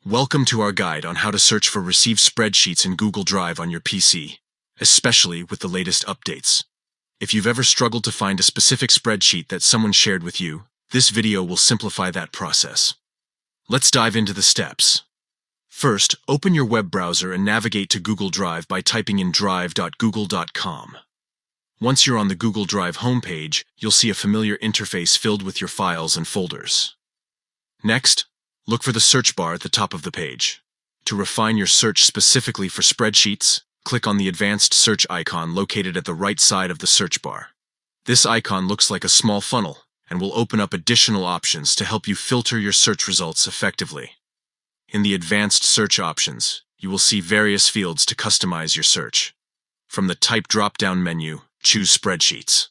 Welcome to our guide on how to search for received spreadsheets in Google Drive on your PC, especially with the latest updates. If you've ever struggled to find a specific spreadsheet that someone shared with you, this video will simplify that process. Let's dive into the steps. First, open your web browser and navigate to Google Drive by typing in drive.google.com. Once you're on the Google Drive homepage, you'll see a familiar interface filled with your files and folders. Next, look for the search bar at the top of the page. To refine your search specifically for spreadsheets, click on the advanced search icon located at the right side of the search bar. This icon looks like a small funnel and will open up additional options to help you filter your search results effectively. In the advanced search options, you will see various fields to customize your search. From the Type drop-down menu, choose Spreadsheets.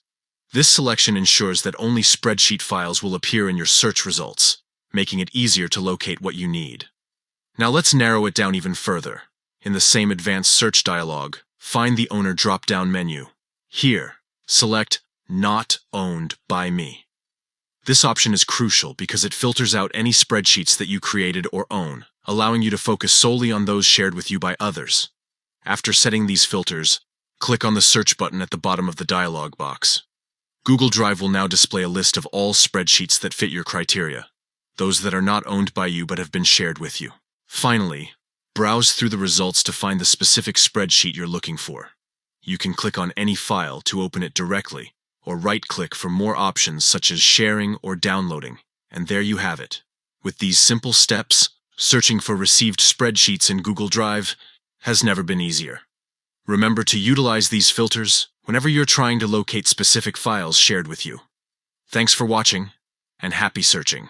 This selection ensures that only spreadsheet files will appear in your search results, making it easier to locate what you need. Now let's narrow it down even further. In the same advanced search dialog, find the Owner drop-down menu. Here, select Not Owned by Me. This option is crucial because it filters out any spreadsheets that you created or own, allowing you to focus solely on those shared with you by others. After setting these filters, click on the Search button at the bottom of the dialog box. Google Drive will now display a list of all spreadsheets that fit your criteria, those that are not owned by you but have been shared with you. Finally, browse through the results to find the specific spreadsheet you're looking for. You can click on any file to open it directly, or right-click for more options such as sharing or downloading, and there you have it. With these simple steps, searching for received spreadsheets in Google Drive has never been easier. Remember to utilize these filters whenever you're trying to locate specific files shared with you. Thanks for watching, and happy searching.